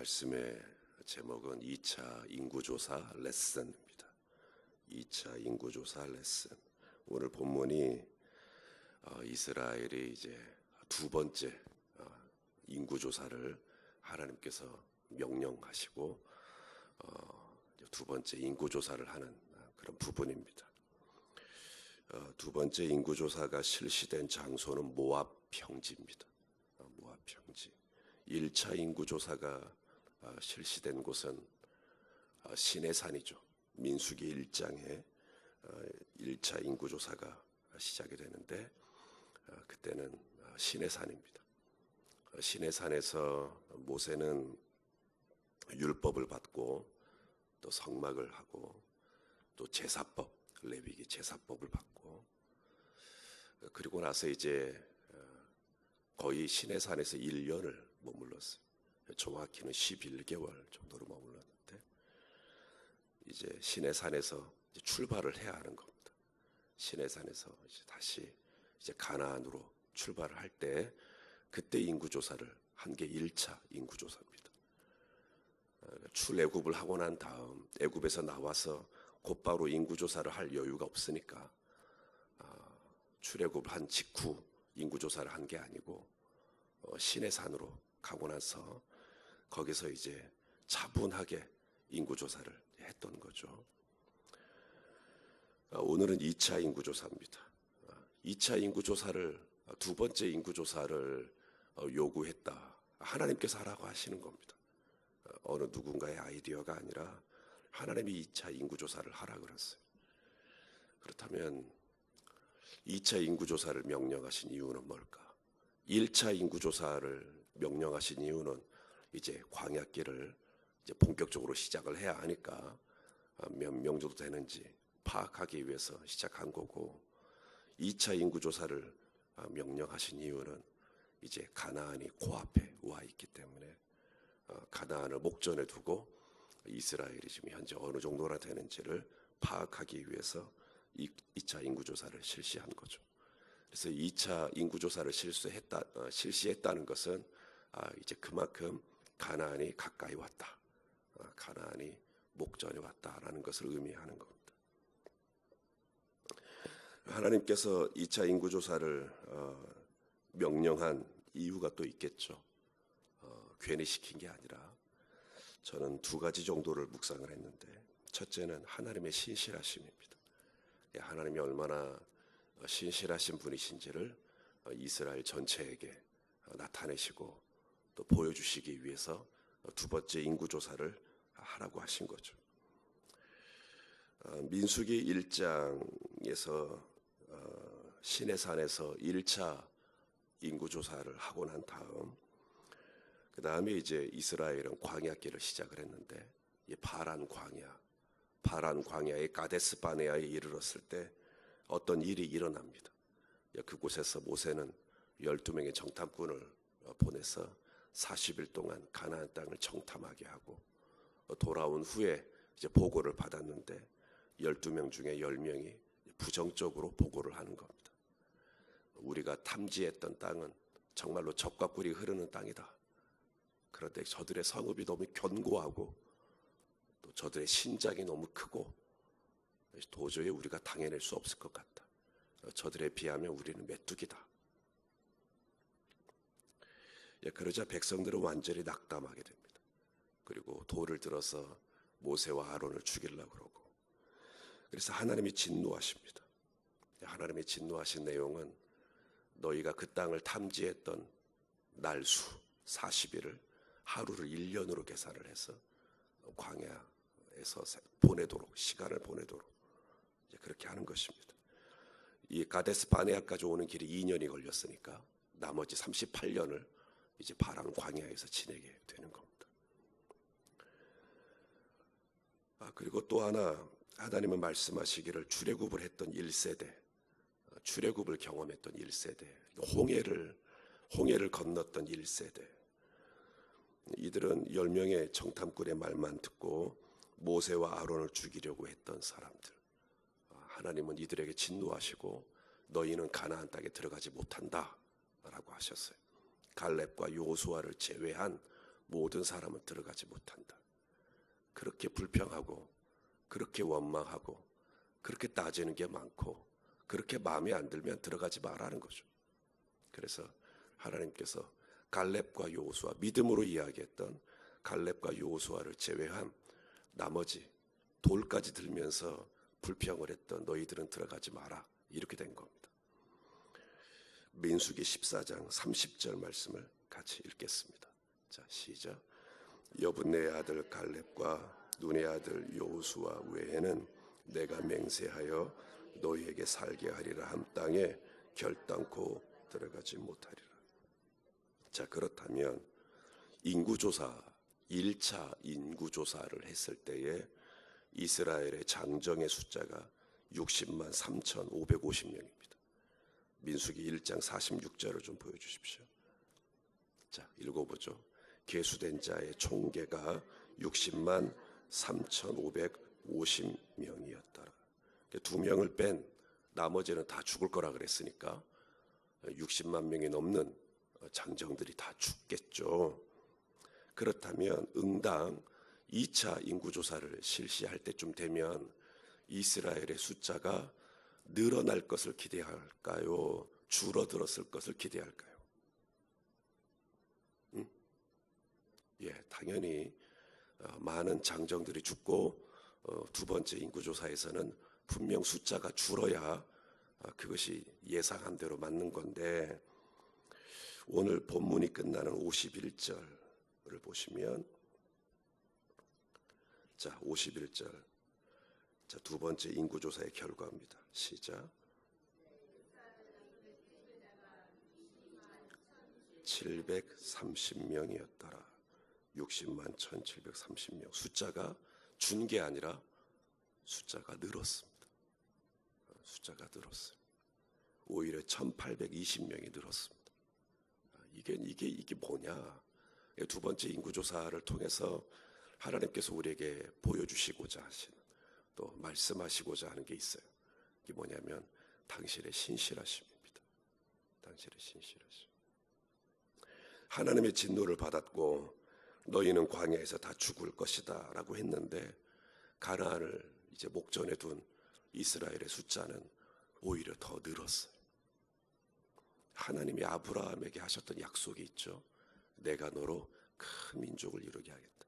말씀의 제목은 2차 인구조사 레슨입니다. 2차 인구조사 레슨. 오늘 본문이 이스라엘이 이제 두 번째 인구조사를 하나님께서 명령하시고 두 번째 인구조사를 하는 그런 부분입니다. 두 번째 인구조사가 실시된 장소는 모압 평지입니다. 모압 평지. 1차 인구조사가 실시된 곳은 시내산이죠. 민수기 1장에 1차 인구조사가 시작이 되는데 그때는 시내산입니다. 시내산에서 모세는 율법을 받고 또 성막을 하고 또 제사법, 레위기 제사법을 받고 그리고 나서 이제 거의 시내산에서 1년을 머물렀어요. 정확히는 11개월 정도로 머물렀는데 이제 시내산에서 이제 출발을 해야 하는 겁니다. 시내산에서 이제 다시 이제 가나안으로 출발을 할 때 그때 인구조사를 한 게 1차 인구조사입니다. 출애굽을 하고 난 다음 애굽에서 나와서 곧바로 인구조사를 할 여유가 없으니까 출애굽을 한 직후 인구조사를 한 게 아니고 시내산으로 가고 나서 거기서 이제 차분하게 인구조사를 했던 거죠. 오늘은 2차 인구조사입니다. 2차 인구조사를 두 번째 인구조사를 요구했다. 하나님께서 하라고 하시는 겁니다. 어느 누군가의 아이디어가 아니라 하나님이 2차 인구조사를 하라 그랬어요. 그렇다면 2차 인구조사를 명령하신 이유는 뭘까? 1차 인구조사를 명령하신 이유는 이제 광야길을 이제 본격적으로 시작을 해야 하니까 몇 명 정도 되는지 파악하기 위해서 시작한 거고 2차 인구조사를 명령하신 이유는 이제 가나안이 코앞에 와 있기 때문에 가나안을 목전에 두고 이스라엘이 지금 현재 어느 정도나 되는지를 파악하기 위해서 2차 인구조사를 실시한 거죠. 그래서 2차 인구조사를 실시했다는 것은 이제 그만큼 가나안이 가까이 왔다. 가나안이 목전에 왔다라는 것을 의미하는 겁니다. 하나님께서 2차 인구조사를 명령한 이유가 또 있겠죠. 괜히 시킨 게 아니라 저는 두 가지 정도를 묵상을 했는데 첫째는 하나님의 신실하심입니다. 하나님이 얼마나 신실하신 분이신지를 이스라엘 전체에게 나타내시고 또 보여주시기 위해서 두 번째 인구조사를 하라고 하신 거죠. 민수기 1장에서 시내산에서 1차 인구조사를 하고 난 다음 그 다음에 이제 이스라엘은 광야길을 시작을 했는데 파란 광야의 가데스 바네아에 이르렀을 때 어떤 일이 일어납니다. 그곳에서 모세는 12명의 정탐꾼을 보내서 40일 동안 가나안 땅을 정탐하게 하고 돌아온 후에 이제 보고를 받았는데 12명 중에 10명이 부정적으로 보고를 하는 겁니다. 우리가 탐지했던 땅은 정말로 젖과 꿀이 흐르는 땅이다. 그런데 저들의 성읍이 너무 견고하고 또 저들의 신장이 너무 크고 도저히 우리가 당해낼 수 없을 것 같다. 저들에 비하면 우리는 메뚜기다. 그러자 백성들은 완전히 낙담하게 됩니다. 그리고 돌을 들어서 모세와 아론을 죽이려고 그러고 그래서 하나님이 진노하십니다. 하나님이 진노하신 내용은 너희가 그 땅을 탐지했던 날수 40일을 하루를 1년으로 계산을 해서 광야에서 시간을 보내도록 그렇게 하는 것입니다. 이 가데스 바네아까지 오는 길이 2년이 걸렸으니까 나머지 38년을 이제 파란 광야에서 지내게 되는 겁니다. 그리고 또 하나 하나님은 말씀하시기를 출애굽을 했던 1세대, 출애굽을 경험했던 1세대, 홍해를 건넜던 1세대, 이들은 10명의 정탐꾼의 말만 듣고 모세와 아론을 죽이려고 했던 사람들. 하나님은 이들에게 진노하시고 너희는 가나안 땅에 들어가지 못한다 라고 하셨어요. 갈렙과 요수아를 제외한 모든 사람은 들어가지 못한다. 그렇게 불평하고 그렇게 원망하고 그렇게 따지는 게 많고 그렇게 마음에 안 들면 들어가지 말라는 거죠. 그래서 하나님께서 갈렙과 여호수아, 믿음으로 이야기했던 갈렙과 여호수아를 제외한 나머지 돌까지 들면서 불평을 했던 너희들은 들어가지 마라, 이렇게 된 겁니다. 민수기 14장 30절 말씀을 같이 읽겠습니다. 자, 시작. 여분네 아들 갈렙과 눈의 아들 여호수아 외에는 내가 맹세하여 너희에게 살게 하리라 한 땅에 결단코 들어가지 못하리라. 자, 그렇다면 인구조사, 1차 인구조사를 했을 때에 이스라엘의 장정의 숫자가 60만 3,550명입니다. 민수기 1장 46절을 좀 보여주십시오. 자, 읽어보죠. 계수된 자의 총계가 60만 3,550명이었더라. 2명을 뺀 나머지는 다 죽을 거라 그랬으니까 60만 명이 넘는 장정들이 다 죽겠죠. 그렇다면 응당 2차 인구조사를 실시할 때쯤 되면 이스라엘의 숫자가 늘어날 것을 기대할까요? 줄어들었을 것을 기대할까요? 예, 당연히 많은 장정들이 죽고 두 번째 인구조사에서는 분명 숫자가 줄어야 그것이 예상한 대로 맞는 건데, 오늘 본문이 끝나는 51절을 보시면, 자, 51절, 자, 두 번째 인구조사의 결과입니다. 시작. 730명이었더라. 60만 1730명. 숫자가 준 게 아니라 숫자가 늘었습니다. 숫자가 늘었어요. 오히려 1820명이 늘었습니다. 이게 뭐냐? 두 번째 인구조사를 통해서 하나님께서 우리에게 보여주시고자 하시는, 또 말씀하시고자 하는 게 있어요. 이게 뭐냐면 당신의 신실하심입니다. 당신의 신실하심. 하나님의 진노를 받았고 너희는 광야에서 다 죽을 것이다 라고 했는데, 가나안을 이제 목전에 둔 이스라엘의 숫자는 오히려 더 늘었어요. 하나님이 아브라함에게 하셨던 약속이 있죠. 내가 너로 큰 민족을 이루게 하겠다.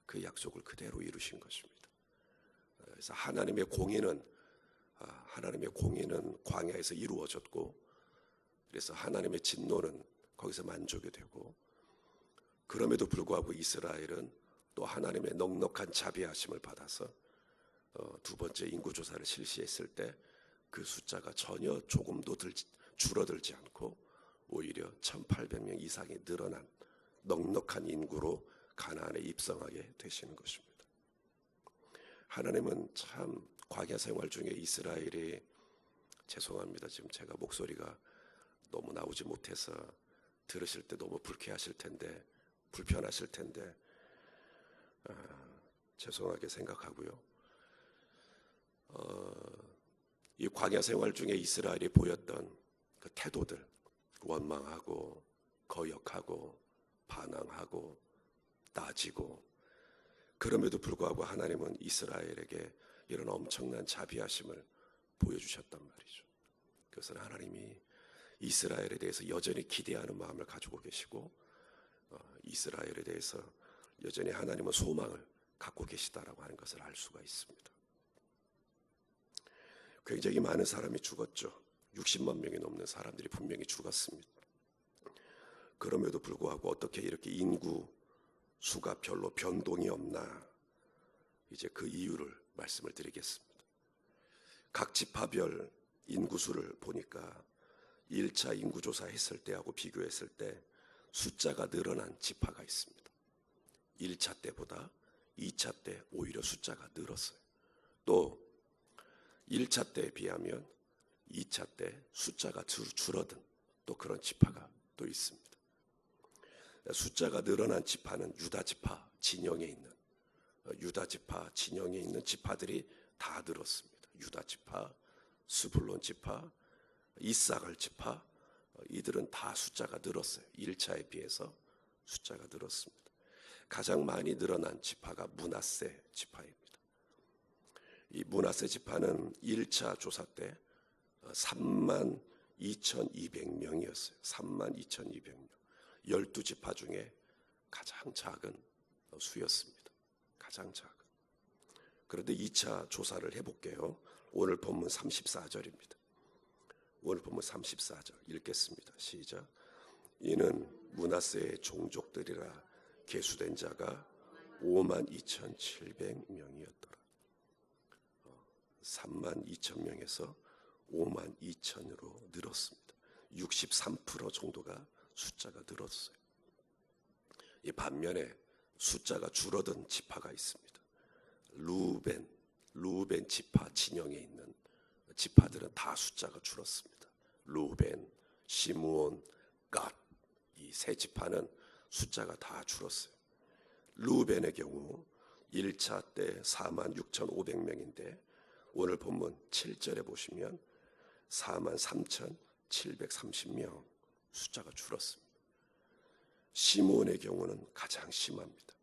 그 약속을 그대로 이루신 것입니다. 그래서 하나님의 공의는 광야에서 이루어졌고, 그래서 하나님의 진노는 거기서 만족이 되고, 그럼에도 불구하고 이스라엘은 또 하나님의 넉넉한 자비하심을 받아서 두 번째 인구조사를 실시했을 때 그 숫자가 전혀 조금도 줄어들지 않고 오히려 1800명 이상이 늘어난 넉넉한 인구로 가나안에 입성하게 되시는 것입니다. 하나님은 참 광야 생활 중에 이스라엘이, 죄송합니다, 지금 제가 목소리가 너무 나오지 못해서 들으실 때 너무 불쾌하실 텐데, 불편하실 텐데 죄송하게 생각하고요. 이 광야 생활 중에 이스라엘이 보였던 그 태도들, 원망하고 거역하고 반항하고 따지고, 그럼에도 불구하고 하나님은 이스라엘에게 이런 엄청난 자비하심을 보여주셨단 말이죠. 그것은 하나님이 이스라엘에 대해서 여전히 기대하는 마음을 가지고 계시고, 이스라엘에 대해서 여전히 하나님은 소망을 갖고 계시다라고 하는 것을 알 수가 있습니다. 굉장히 많은 사람이 죽었죠. 60만 명이 넘는 사람들이 분명히 죽었습니다. 그럼에도 불구하고 어떻게 이렇게 인구 수가 별로 변동이 없나, 이제 그 이유를 말씀을 드리겠습니다. 각 지파별 인구수를 보니까 1차 인구조사 했을 때하고 비교했을 때 숫자가 늘어난 지파가 있습니다. 1차 때보다 2차 때 오히려 숫자가 늘었어요. 또 1차 때에 비하면 2차 때 숫자가 줄어든 또 그런 지파가 또 있습니다. 숫자가 늘어난 지파는 유다 지파 진영에 있는, 유다 지파 진영에 있는 지파들이 다 늘었습니다. 유다 지파, 스불론 지파, 이사갈 지파, 이들은 다 숫자가 늘었어요. 1차에 비해서 숫자가 늘었습니다. 가장 많이 늘어난 지파가 므낫세 지파입니다. 이 므낫세 지파는 1차 조사 때 32,200명이었어요. 32,200명. 12지파 중에 가장 작은 수였습니다. 가장 작은. 그런데 2차 조사를 해볼게요. 오늘 본문 34절입니다. 오늘 본문 34절 읽겠습니다. 시작. 이는 므낫세의 종족들이라 계수된 자가 52,700명이었더라. 32,000명에서 52,000으로 늘었습니다. 63% 정도가 숫자가 늘었어요. 이 반면에 숫자가 줄어든 지파가 있습니다. 루벤 지파 진영에 있는 지파들은 다 숫자가 줄었습니다. 루벤, 시므온, 갓, 이 세 지파는 숫자가 다 줄었어요. 루벤의 경우 1차 때 46,500명인데 오늘 본문 7절에 보시면 43,730명 숫자가 줄었습니다. 시므온의 경우는 가장 심합니다.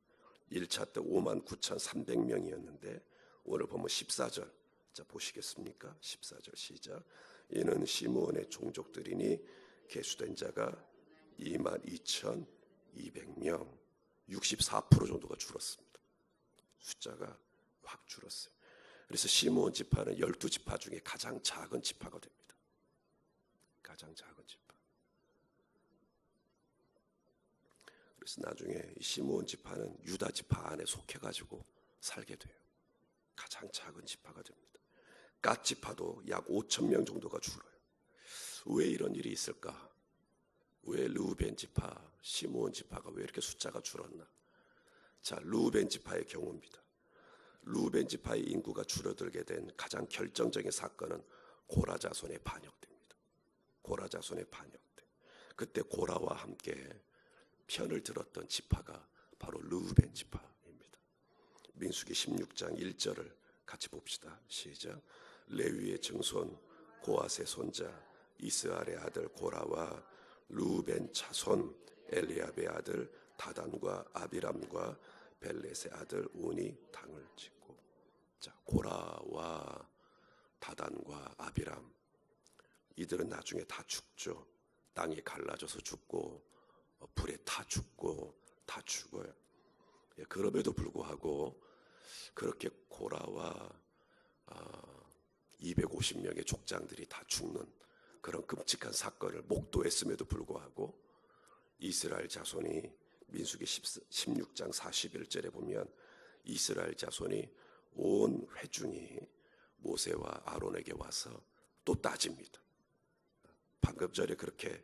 1차 때 59,300명이었는데 오늘 보면 14절, 자 보시겠습니까? 14절 시작. 이는 시므온의 종족들이니 계수된 자가 22,200명, 64% 정도가 줄었습니다. 숫자가 확 줄었어요. 그래서 시므온 지파는 12지파 중에 가장 작은 지파가 됩니다. 가장 작은 지파. 그래서 나중에 이 시므온 지파는 유다 지파 안에 속해가지고 살게 돼요. 가장 작은 지파가 됩니다. 갓 지파도 약 5,000명 정도가 줄어요. 왜 이런 일이 있을까? 왜 르우벤 지파, 시므온 지파가 왜 이렇게 숫자가 줄었나? 자, 르우벤 지파의 경우입니다. 르우벤 지파의 인구가 줄어들게 된 가장 결정적인 사건은 고라 자손의 반역됩니다. 고라 자손의 반역돼. 그때 고라와 함께 편을 들었던 지파가 바로 르우벤 지파입니다. 민수기 16장 1절을 같이 봅시다. 시작. 레위의 증손 고앗의 손자 이스라엘의 아들 고라와 르우벤 자손 엘리압의 아들 다단과 아비람과 벨렛의 아들 운이 당을 짓고. 자, 고라와 다단과 아비람 이들은 나중에 다 죽죠. 땅이 갈라져서 죽고 불에 타 죽고 다 죽어요. 그럼에도 불구하고 그렇게 고라와 250명의 족장들이 다 죽는 그런 끔찍한 사건을 목도했음에도 불구하고 이스라엘 자손이 민수기 16장 41절에 보면 이스라엘 자손이 온 회중이 모세와 아론에게 와서 또 따집니다. 방금 전에 그렇게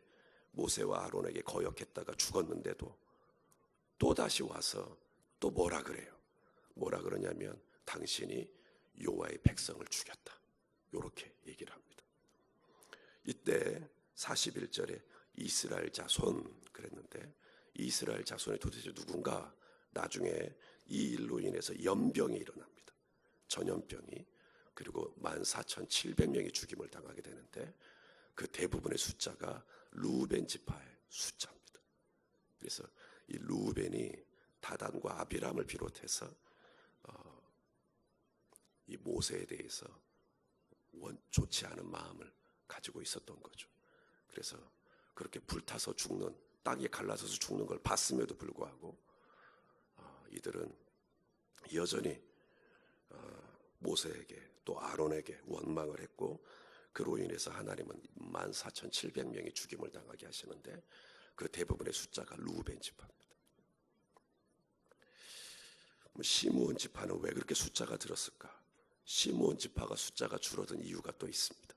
모세와 아론에게 거역했다가 죽었는데도 또 다시 와서 또 뭐라 그래요? 뭐라 그러냐면 당신이 여호와의 백성을 죽였다. 이렇게 얘기를 합니다. 이때 41절에 이스라엘 자손 그랬는데 이스라엘 자손이 도대체 누군가? 나중에 이 일로 인해서 연병이 일어납니다. 전염병이. 그리고 14,700명이 죽임을 당하게 되는데 그 대부분의 숫자가 르우벤 지파의 숫자입니다. 그래서 이 르우벤이 다단과 아비람을 비롯해서 이 모세에 대해서 좋지 않은 마음을 가지고 있었던 거죠. 그래서 그렇게 불타서 죽는, 땅이 갈라져서 죽는 걸 봤음에도 불구하고 이들은 여전히 모세에게 또 아론에게 원망을 했고 그로 인해서 하나님은 14,700명이 죽임을 당하게 하시는데 그 대부분의 숫자가 르우벤 지파입니다. 시므온 지파는 왜 그렇게 숫자가 들었을까? 시므온 지파가 숫자가 줄어든 이유가 또 있습니다.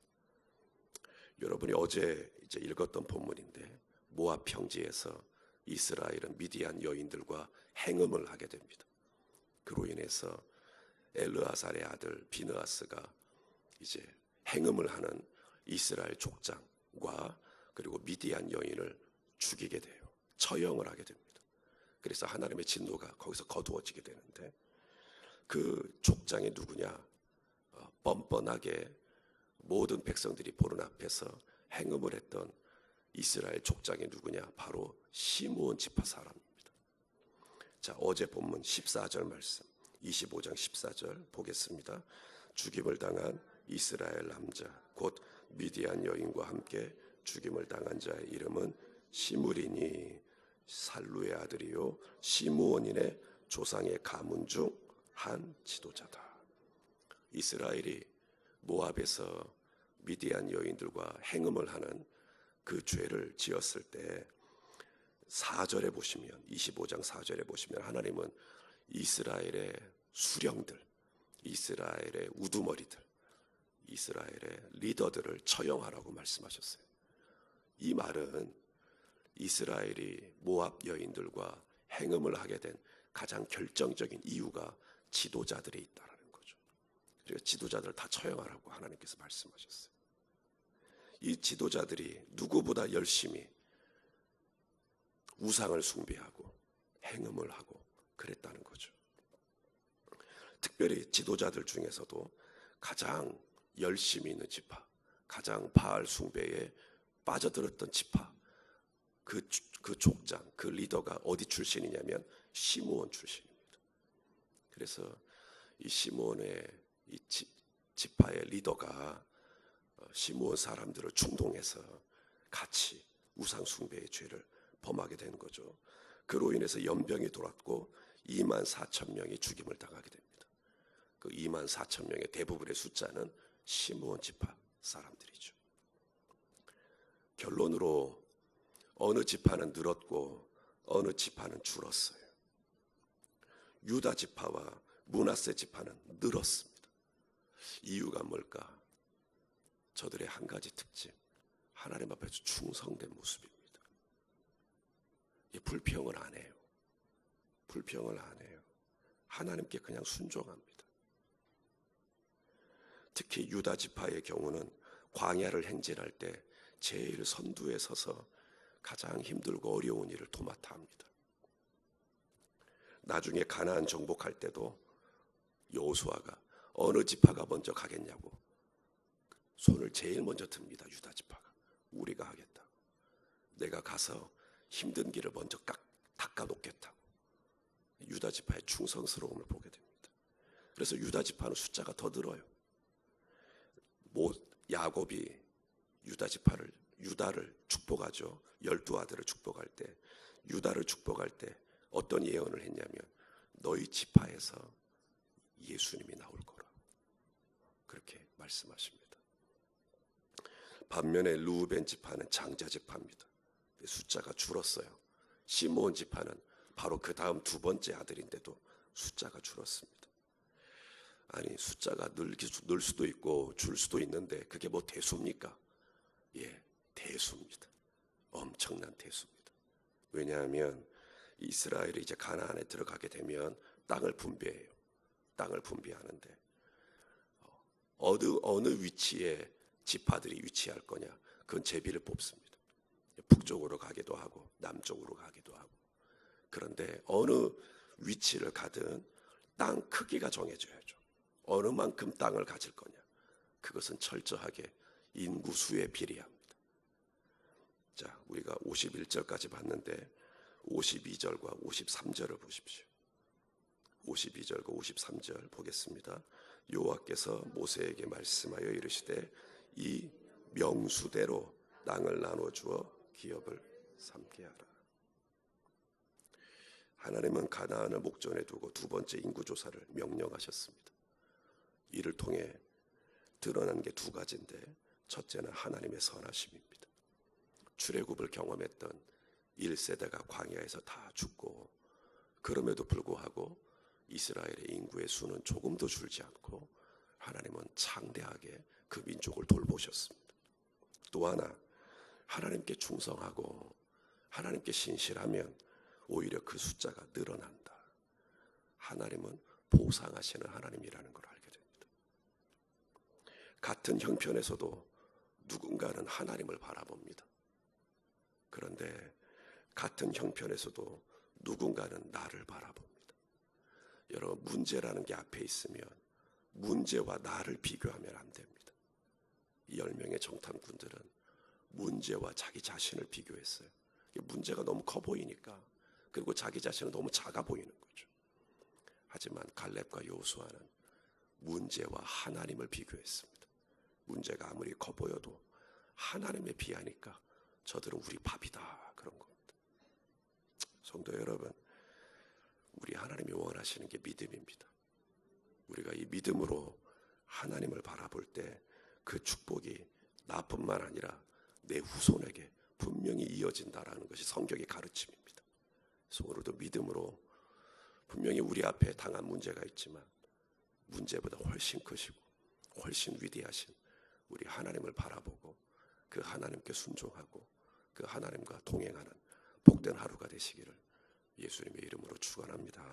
여러분이 어제 이제 읽었던 본문인데 모압 평지에서 이스라엘은 미디안 여인들과 행음을 하게 됩니다. 그로 인해서 엘르아살의 아들 비느하스가 이제 행음을 하는 이스라엘 족장과 그리고 미디안 여인을 죽이게 돼요. 처형을 하게 됩니다. 그래서 하나님의 진노가 거기서 거두어지게 되는데 그 족장이 누구냐? 뻔뻔하게 모든 백성들이 보는 앞에서 행음을 했던 이스라엘 족장이 누구냐? 바로 시므온 지파 사람입니다. 자, 어제 본문 14절 말씀, 25장 14절 보겠습니다. 죽임을 당한 이스라엘 남자 곧 미디안 여인과 함께 죽임을 당한 자의 이름은 시므리니 살루의 아들이요 시므온인의 조상의 가문 중 한 지도자다. 이스라엘이 모압에서 미디안 여인들과 행음을 하는 그 죄를 지었을 때 4절에 보시면, 25장 4절에 보시면 하나님은 이스라엘의 수령들, 이스라엘의 우두머리들, 이스라엘의 리더들을 처형하라고 말씀하셨어요. 이 말은 이스라엘이 모압 여인들과 행음을 하게 된 가장 결정적인 이유가 지도자들이 있다라는 거죠. 그래서 지도자들을 다 처형하라고 하나님께서 말씀하셨어요. 이 지도자들이 누구보다 열심히 우상을 숭배하고 행음을 하고 그랬다는 거죠. 특별히 지도자들 중에서도 가장 열심히 있는 지파, 가장 바알 숭배에 빠져들었던 지파, 그 족장, 그 리더가 어디 출신이냐면 시므온 출신입니다. 그래서 이 시므온의 이 지파의 리더가 시므온 사람들을 충동해서 같이 우상 숭배의 죄를 범하게 된 거죠. 그로 인해서 연병이 돌았고 2만 4천 명이 죽임을 당하게 됩니다. 그 2만 4천 명의 대부분의 숫자는 시므온 지파 사람들이죠. 결론으로 어느 지파는 늘었고 어느 지파는 줄었어요. 유다 지파와 므낫세 지파는 늘었습니다. 이유가 뭘까? 저들의 한 가지 특징, 하나님 앞에서 충성된 모습입니다. 불평을 안 해요. 불평을 안 해요. 하나님께 그냥 순종합니다. 특히 유다 지파의 경우는 광야를 행진할 때 제일 선두에 서서 가장 힘들고 어려운 일을 도맡아 합니다. 나중에 가나안 정복할 때도 여호수아가 어느 지파가 먼저 가겠냐고 손을 제일 먼저 듭니다. 유다 지파가 우리가 하겠다. 내가 가서 힘든 길을 먼저 닦아놓겠다고 유다 지파의 충성스러움을 보게 됩니다. 그래서 유다 지파는 숫자가 더 늘어요. 야곱이 유다를 축복하죠. 12아들을 축복할 때 유다를 축복할 때 어떤 예언을 했냐면 너희 지파에서 예수님이 나올 거라고 그렇게 말씀하십니다. 반면에 르우벤 지파는 장자 지파입니다. 숫자가 줄었어요. 시므온 지파는 바로 그 다음 두 번째 아들인데도 숫자가 줄었습니다. 아니 숫자가 늘 수도 있고 줄 수도 있는데 그게 뭐 대수입니까? 예, 대수입니다. 엄청난 대수입니다. 왜냐하면 이스라엘이 이제 가나안에 들어가게 되면 땅을 분배해요. 땅을 분배하는데 어느 위치에 지파들이 위치할 거냐 그건 제비를 뽑습니다. 북쪽으로 가기도 하고 남쪽으로 가기도 하고. 그런데 어느 위치를 가든 땅 크기가 정해져야죠. 어느 만큼 땅을 가질 거냐 그것은 철저하게 인구수에 비례합니다. 자, 우리가 51절까지 봤는데 52절과 53절을 보십시오. 52절과 53절 보겠습니다. 여호와께서 모세에게 말씀하여 이르시되 이 명수대로 땅을 나눠 주어 기업을 삼게 하라. 하나님은 가나안을 목전에 두고 두 번째 인구조사를 명령하셨습니다. 이를 통해 드러난 게 두 가지인데 첫째는 하나님의 선하심입니다. 출애굽을 경험했던 1세대가 광야에서 다 죽고 그럼에도 불구하고 이스라엘의 인구의 수는 조금도 줄지 않고 하나님은 창대하게 그 민족을 돌보셨습니다. 또 하나 하나님께 충성하고 하나님께 신실하면 오히려 그 숫자가 늘어난다. 하나님은 보상하시는 하나님이라는 걸 알게 됩니다. 같은 형편에서도 누군가는 하나님을 바라봅니다. 그런데 같은 형편에서도 누군가는 나를 바라봅니다. 여러분 문제라는 게 앞에 있으면 문제와 나를 비교하면 안 됩니다. 이 10명의 정탐꾼들은 문제와 자기 자신을 비교했어요. 문제가 너무 커 보이니까 그리고 자기 자신은 너무 작아 보이는 거죠. 하지만 갈렙과 여호수아는 문제와 하나님을 비교했습니다. 문제가 아무리 커 보여도 하나님에 비하니까 저들은 우리 밥이다, 그런 겁니다. 성도 여러분, 우리 하나님이 원하시는 게 믿음입니다. 우리가 이 믿음으로 하나님을 바라볼 때 그 축복이 나뿐만 아니라 내 후손에게 분명히 이어진다라는 것이 성경의 가르침입니다. 그래서 오늘도 믿음으로 분명히 우리 앞에 당한 문제가 있지만 문제보다 훨씬 크시고 훨씬 위대하신 우리 하나님을 바라보고 그 하나님께 순종하고 그 하나님과 동행하는 복된 하루가 되시기를 예수님의 이름으로 축원합니다.